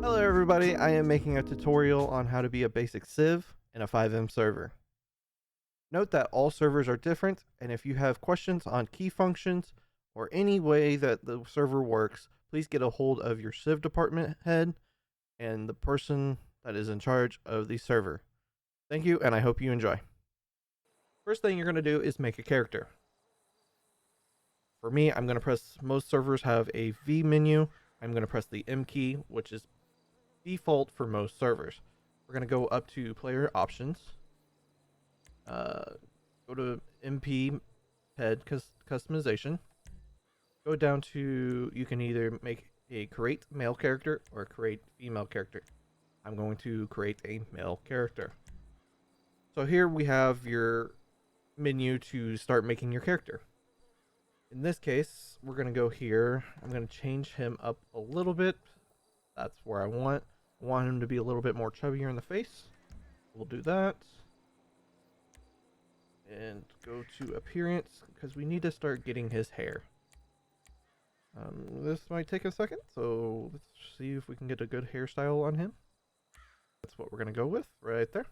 Hello everybody, I am making a tutorial on how to be a basic Civ in a FiveM server. Note that all servers are different, and if you have questions on key functions or any way that the server works, please get a hold of your Civ department head and the person that is in charge of the server. Thank you, and I hope you enjoy. First thing you're going to do is make a character. For me, I'm going to press, most servers have a V menu. I'm going to press the M key, which is default for most servers. We're going to go up to player options, go to MP head customization, go down to, you can either make a create male character or create female character. I'm going to create a male character. So here we have your menu to start making your character. In this case, we're going to go here. I'm going to change him up a little bit. That's where I want him to be a little bit more chubbier in the face. We'll do that. And go to appearance, because we need to start getting his hair. This might take a second, so let's see if we can get a good hairstyle on him. That's what we're going to go with right there.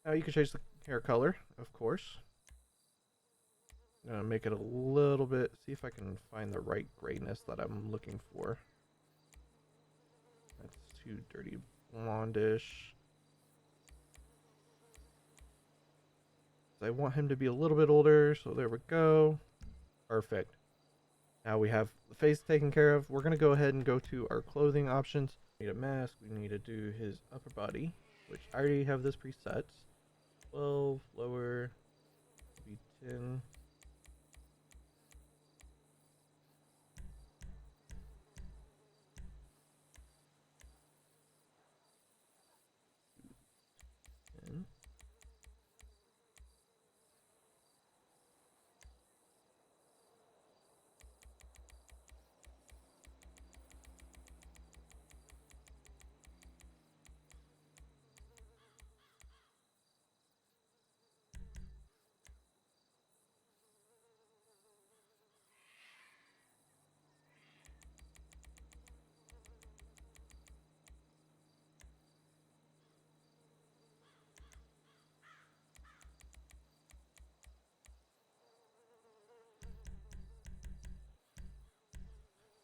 Now you can change the hair color, of course. I'm going to make it a little bit, see if I can find the right grayness that I'm looking for. That's too dirty blondish. I want him to be a little bit older, so there we go. Perfect. Now we have the face taken care of. We're going to go ahead and go to our clothing options. We need a mask. We need to do his upper body, which I already have this preset. 12, lower, be 10.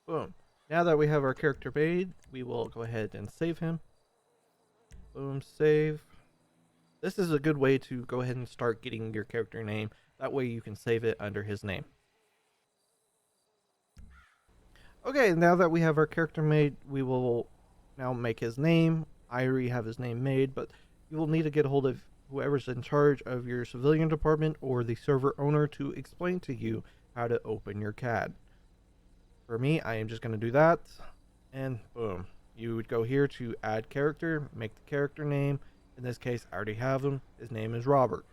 Boom. Now that we have our character made, we will go ahead and save him. Boom, save. This is a good way to go ahead and start getting your character name. That way you can save it under his name. Okay, now that we have our character made, we will now make his name. I already have his name made, but you will need to get a hold of whoever's in charge of your civilian department or the server owner to explain to you how to open your CAD. For me, I am just going to do that, and boom. You would go here to add character, make the character name. In this case, I already have him. His name is Robert.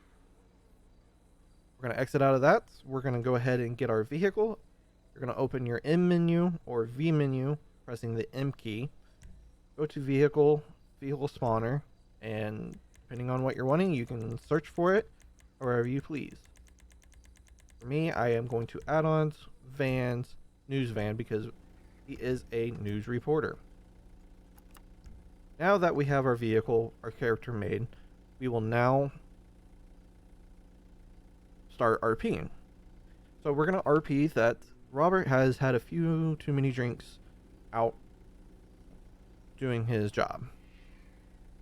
We're going to exit out of that. We're going to go ahead and get our vehicle. You're going to open your M menu or V menu, pressing the M key. Go to vehicle, vehicle spawner, and depending on what you're wanting, you can search for it however you please. For me, I am going to add-ons, vans, news van, because he is a news reporter. Now that we have our vehicle, our character made, we will now start RPing. So we're going to RP that Robert has had a few too many drinks out doing his job.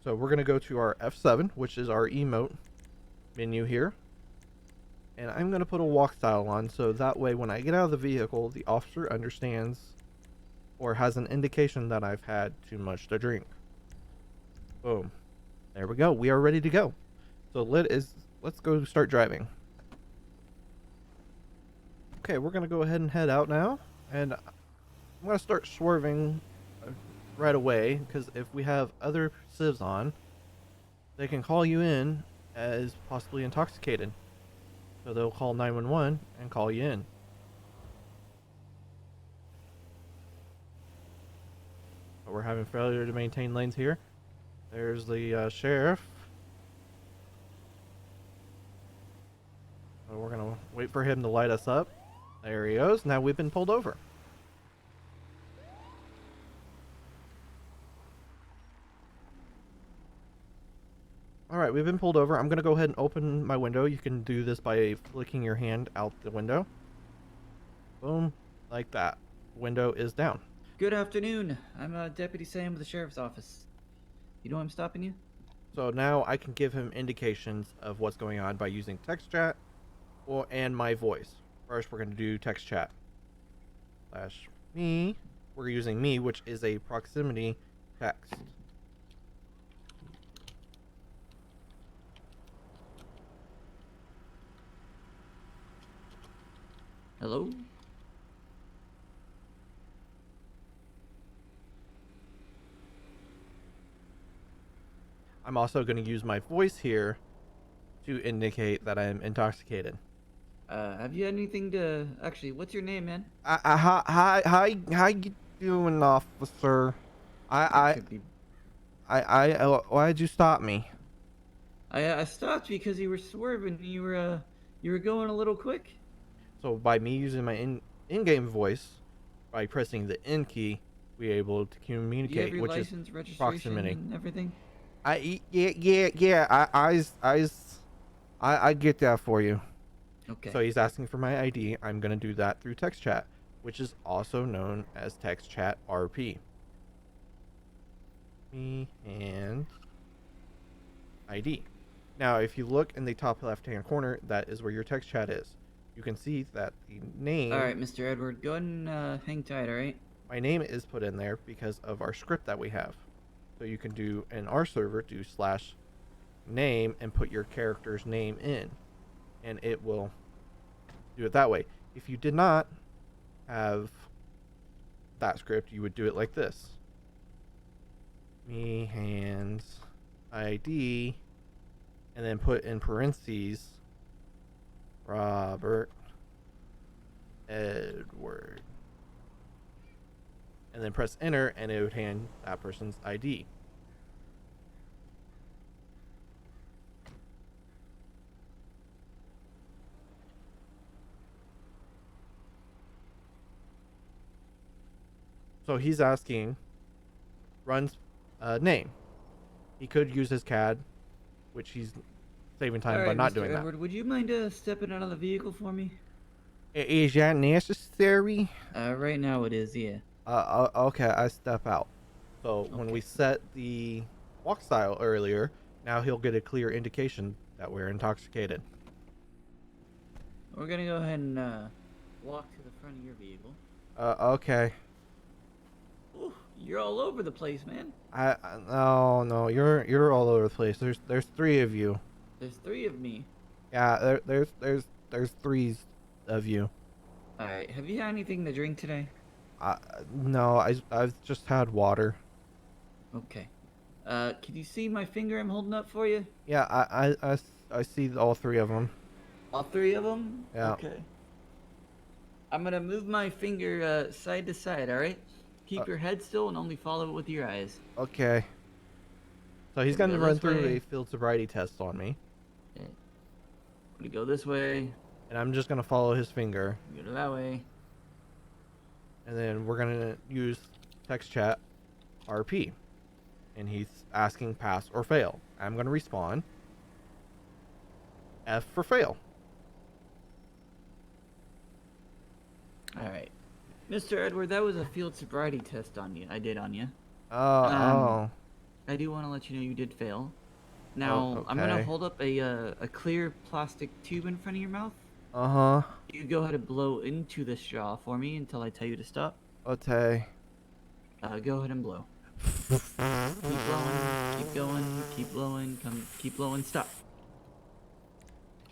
So we're going to go to our F7, which is our emote menu here. And I'm going to put a walk style on, so that way when I get out of the vehicle, the officer understands or has an indication that I've had too much to drink. Boom. There we go. We are ready to go. So let's go start driving. Okay, we're going to go ahead and head out now. And I'm going to start swerving right away, because if we have other civs on, they can call you in as possibly intoxicated. So they'll call 911 and call you in. But we're having failure to maintain lanes here. There's the sheriff. So we're going to wait for him to light us up. There he goes. Now we've been pulled over. Alright, we've been pulled over. I'm gonna go ahead and open my window. You can do this by flicking your hand out the window. Boom. Like that. Window is down. Good afternoon. I'm Deputy Sam with the Sheriff's Office. You know I'm stopping you? So now I can give him indications of what's going on by using text chat and my voice. First, we're going to do text chat. / me. We're using me, which is a proximity text. Hello? I'm also going to use my voice here to indicate that I'm intoxicated. Have you had anything to... Actually, what's your name, man? How you doing, officer? That could be... Why'd you stop me? I stopped because you were swerving. You were going a little quick. So by me using my in-game voice, by pressing the N key, we're able to Do you have communicate, your which license, is registration, proximity. and everything? Yeah. I get that for you. Okay. So he's asking for my ID. I'm gonna do that through text chat, which is also known as text chat RP. Me and ID. Now, if you look in the top left-hand corner, that is where your text chat is. You can see that the name... Alright, Mr. Edward, go ahead and hang tight, alright? My name is put in there because of our script that we have. So you can do, in our server, do /name and put your character's name in. And it will do it that way. If you did not have that script, you would do it like this. Me, hands, ID, and then put in parentheses, Robert Edward. And then press enter, and it would hand that person's ID. So he's asking, runs name. He could use his CAD, which he's saving time by not Mr. doing Edward, would you mind stepping out of the vehicle for me? that. Is that necessary? Right now it is, yeah. Okay, I step out. So when Okay. we set the walk style earlier, now he'll get a clear indication that we're intoxicated. We're gonna go ahead and walk to the front of your vehicle. Okay. Ooh, you're all over the place, man. No, you're all over the place. There's 3 of you. There's 3 of me. Yeah, there's 3 of you. Alright, have you had anything to drink today? No, I've just had water. Okay. Can you see my finger I'm holding up for you? Yeah, I see all 3 of them. All 3 of them? Yeah. Okay. I'm gonna move my finger side to side, alright? Keep your head still and only follow it with your eyes. Okay. So he's Gonna going to go run this through way. a field sobriety test on me, Okay. I'm gonna go this way. and I'm just going to follow his finger, Go that way. and then we're going to use text chat RP, and he's asking pass or fail. I'm going to respond F for fail. Alright. Mr. Edward, that was a field sobriety test on you. I did on you. Oh. I do want to let you know you did fail. Now, Oh, I'm gonna okay. hold up a clear plastic tube in front of your mouth. Uh-huh. You go ahead and blow into the straw for me until I tell you to stop. Okay. Go ahead and blow. Keep blowing, keep going, keep blowing, keep blowing, stop.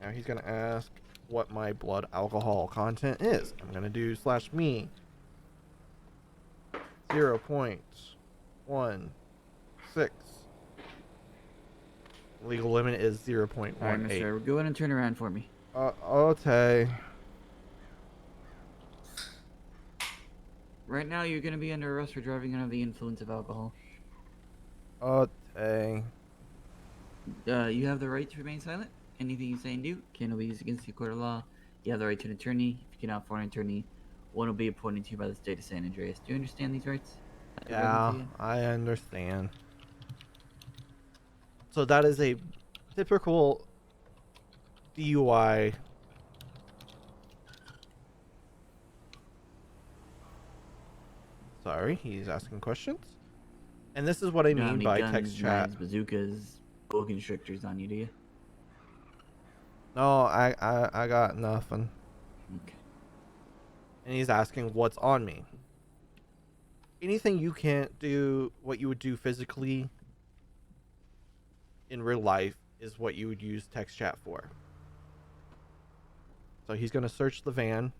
Now he's going to ask what my blood alcohol content is. I'm going to do /me 0.16. Legal limit is 0.18. Alright, mister, go ahead and turn around for me. Okay. Right now, you're gonna be under arrest for driving under the influence of alcohol. Okay. You have the right to remain silent. Anything you say and do can be used against the court of law. You have the right to an attorney. If you cannot afford an attorney, one will be appointed to you by the state of San Andreas. Do you understand these rights? I've read them Yeah, to you? I understand. So that is a typical DUI. Sorry, he's asking questions. And this is what I You don't have mean any by text guns, chat. knives, bazookas, boa constrictors on you, do you? No, I got nothing. Okay. And he's asking what's on me. Anything you can't do, what you would do physically in real life, is what you would use text chat for. So he's going to search the van.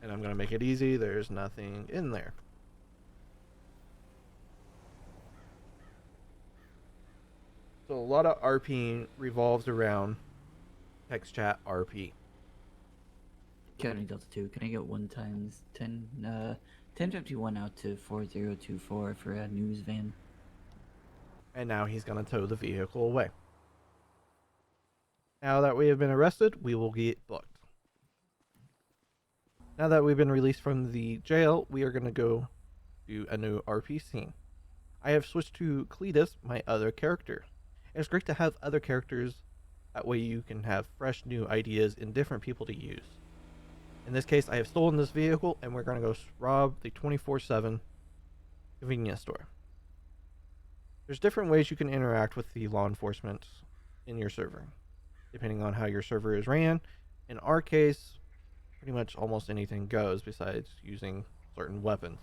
And I'm going to make it easy. There's nothing in there. So a lot of RP revolves around text chat RP. County Delta 2, can I get 1 times 10, 1051 out to 4024 for a news van? And now he's going to tow the vehicle away. Now that we have been arrested, we will get booked. Now that we've been released from the jail, we are going to go do a new RP scene. I have switched to Cletus, my other character. It's great to have other characters. That way you can have fresh new ideas and different people to use. In this case, I have stolen this vehicle and we're going to go rob the 24/7 convenience store. There's different ways you can interact with the law enforcement in your server, depending on how your server is ran. In our case, pretty much almost anything goes besides using certain weapons.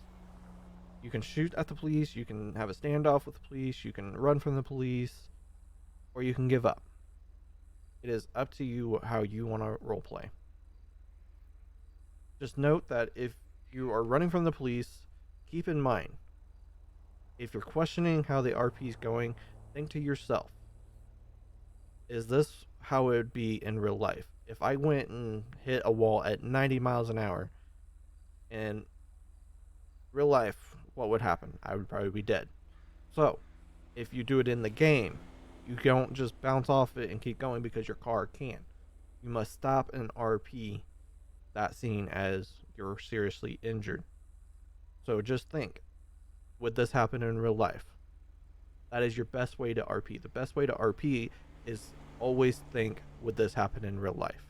You can shoot at the police, you can have a standoff with the police, you can run from the police, or you can give up. It is up to you how you want to roleplay. Just note that if you are running from the police, keep in mind, if you're questioning how the RP is going, think to yourself, is this how it would be in real life? If I went and hit a wall at 90 miles an hour in real life, what would happen? I would probably be dead. So, if you do it in the game, you don't just bounce off it and keep going because your car can. You must stop and RP that scene as you're seriously injured. So just think, would this happen in real life? That is your best way to RP. The best way to RP is always think, would this happen in real life?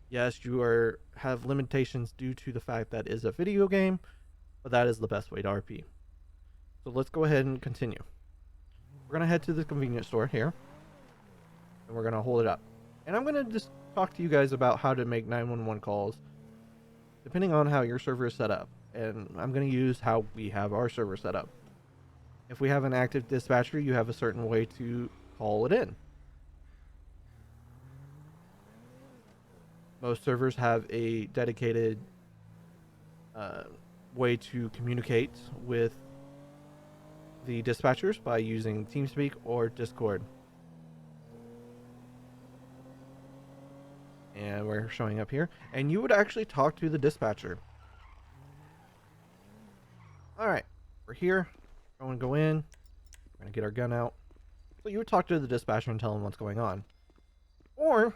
Yes, you have limitations due to the fact that it is a video game, but that is the best way to RP. So let's go ahead and continue. We're going to head to the convenience store here, and we're going to hold it up. And I'm going to just talk to you guys about how to make 911 calls, depending on how your server is set up. And I'm going to use how we have our server set up. If we have an active dispatcher, you have a certain way to call it in. Most servers have a dedicated way to communicate with the dispatchers by using TeamSpeak or Discord. And we're showing up here. And you would actually talk to the dispatcher. Alright, we're here. We're going to go in. We're going to get our gun out. So you would talk to the dispatcher and tell them what's going on. Or,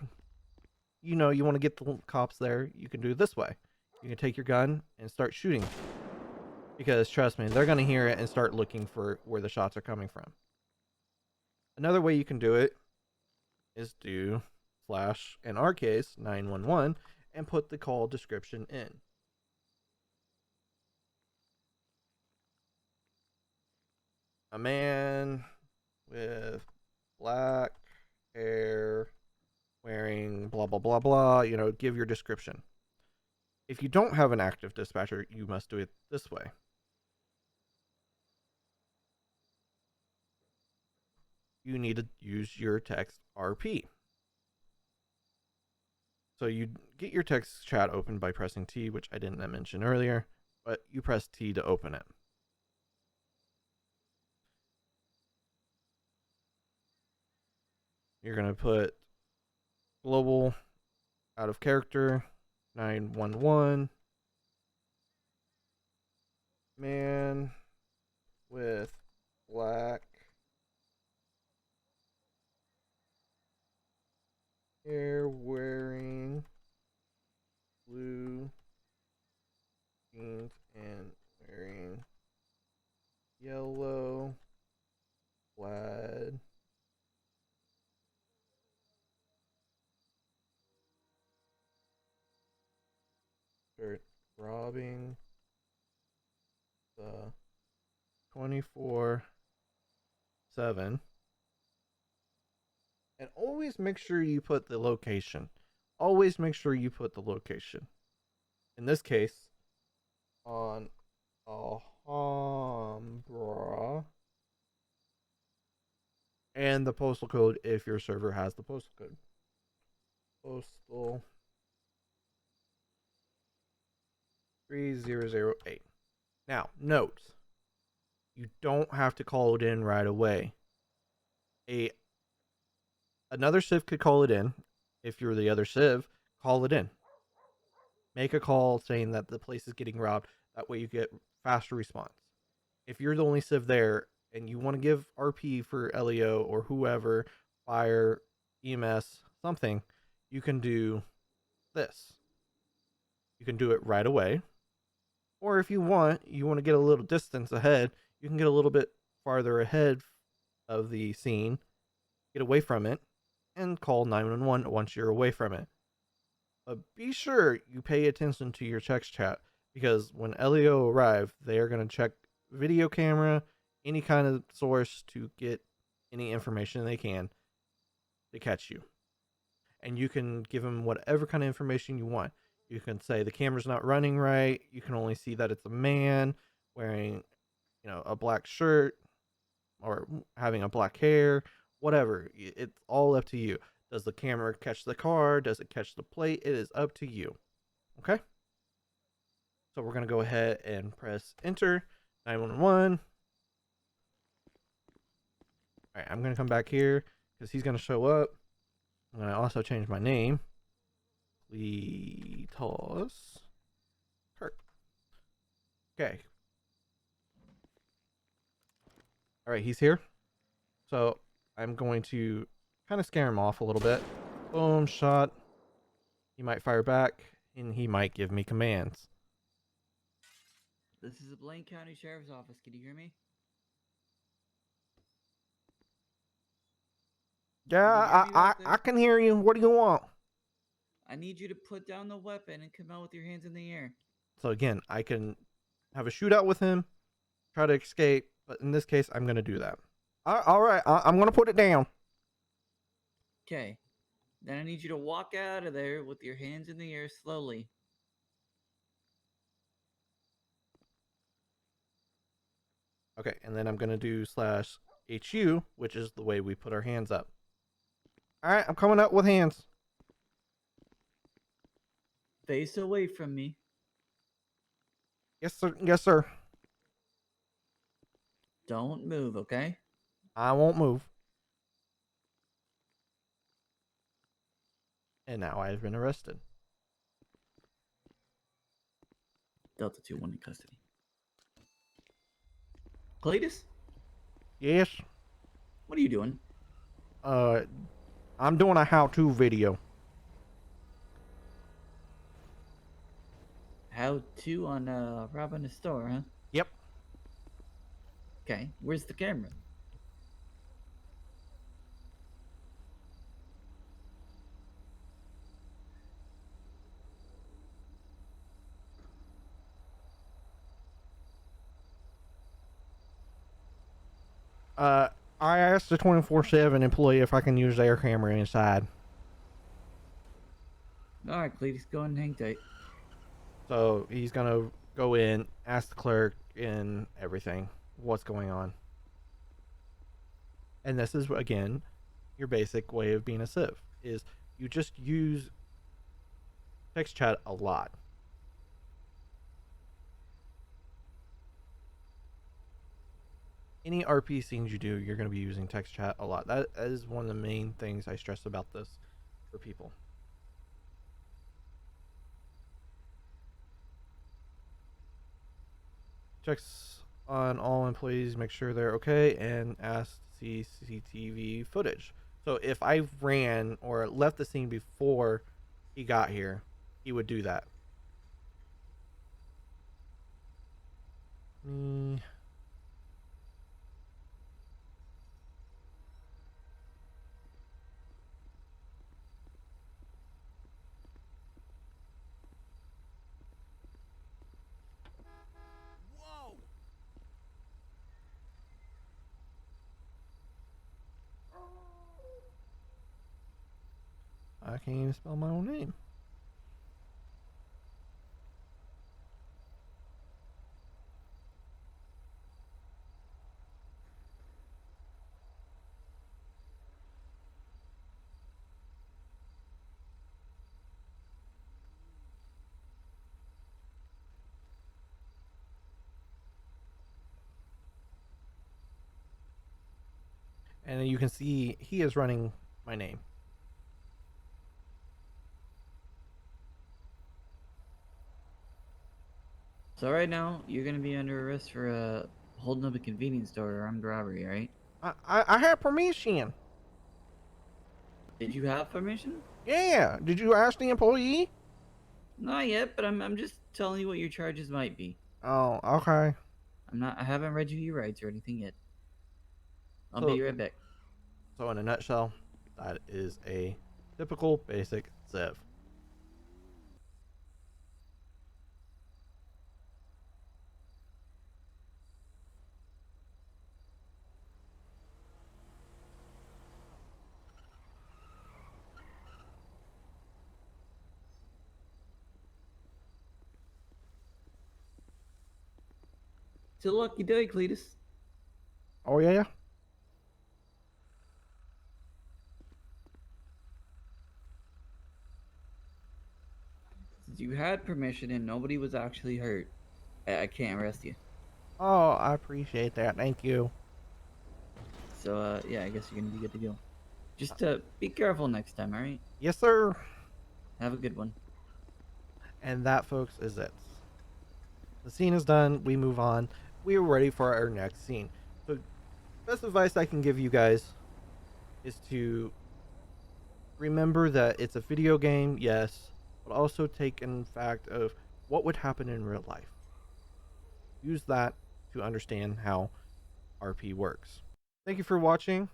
you want to get the cops there, you can do it this way. You can take your gun and start shooting. Because trust me, they're going to hear it and start looking for where the shots are coming from. Another way you can do it is do slash, in our case, 911, and put the call description in. A man with black hair wearing blah, blah, blah, blah, give your description. If you don't have an active dispatcher, you must do it this way. You need to use your text RP. So you get your text chat open by pressing T, which I didn't mention earlier, but you press T to open it. You're going to put global out of character 911 man with black hair wearing blue ahead. Start robbing the 24/7. And always make sure you put the location. Always make sure you put the location. In this case, on Alhambra. And the postal code if your server has the postal code. Postal 3008. Now, note, you don't have to call it in right away. Another civ could call it in. If you're the other civ, call it in. Make a call saying that the place is getting robbed. That way you get faster response. If you're the only civ there and you want to give RP for LEO or whoever, fire, EMS, something, you can do this. You can do it right away. Or if you want to get a little distance ahead, you can get a little bit farther ahead of the scene, get away from it, and call 911 once you're away from it. But be sure you pay attention to your text chat, because when LEO arrive, they are going to check video camera, any kind of source to get any information they can to catch you. And you can give them whatever kind of information you want. You can say the camera's not running right. You can only see that it's a man wearing, a black shirt or having a black hair, whatever. It's all up to you. Does the camera catch the car? Does it catch the plate? It is up to you. Okay? So we're going to go ahead and press enter. 911. All right, I'm going to come back here because he's going to show up. I'm going to also change my name. Cletus Kirk. Okay. All right, he's here. So I'm going to kind of scare him off a little bit. Boom, shot. He might fire back, and he might give me commands. This is the Blaine County Sheriff's Office. Can you hear me? Yeah, I can hear you. What do you want? I need you to put down the weapon and come out with your hands in the air. So again, I can have a shootout with him, try to escape, but in this case, I'm going to do that. All right, I'm going to put it down. Okay. Then I need you to walk out of there with your hands in the air slowly. Okay, and then I'm going to do /HU, which is the way we put our hands up. All right, I'm coming up with hands. Face away from me. Yes, sir. Yes, sir. Don't move, okay? I won't move. And now I've been arrested. Delta 2-1 in custody. Cletus? Yes. What are you doing? I'm doing a how-to video. How to on robbing a store, huh? Yep. Okay, where's the camera? I asked the 24/7 employee if I can use their camera inside. Alright, Cletus, go and hang tight. So he's gonna go in, ask the clerk and everything, what's going on. And this is, again, your basic way of being a civ, is you just use text chat a lot. Any RP scenes you do, you're going to be using text chat a lot. That is one of the main things I stress about this for people. Checks on all employees, make sure they're okay, and ask to see CCTV footage. So if I ran or left the scene before he got here, he would do that. I can't even spell my own name. And you can see he is running my name. So right now, you're gonna be under arrest for holding up a convenience store or armed robbery, right? I have permission. Did you have permission? Yeah. Did you ask the employee? Not yet, but I'm just telling you what your charges might be. Oh, okay. I haven't read you your rights or anything yet. I'll So, be right back. so in a nutshell, that is a typical basic Civ. It's a lucky day, Cletus. Oh yeah. Since you had permission and nobody was actually hurt, I can't arrest you. Oh, I appreciate that. Thank you. So, yeah, I guess you're gonna be good to go. Just be careful next time, alright? Yes, sir. Have a good one. And that, folks, is it. The scene is done. We move on. We are ready for our next scene. So, best advice I can give you guys is to remember that it's a video game, yes, but also take in fact of what would happen in real life. Use that to understand how RP works. Thank you for watching.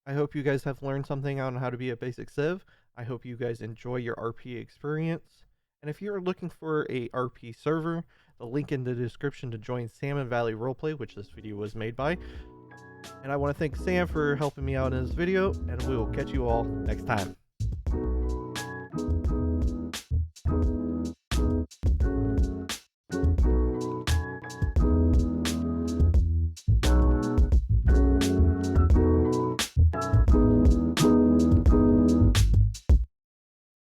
I hope you guys have learned something on how to be a basic Civ. I hope you guys enjoy your RP experience. And if you're looking for a RP server, the link in the description to join Salmon Valley Roleplay, which this video was made by. And I want to thank Sam for helping me out in this video, and we will catch you all next time.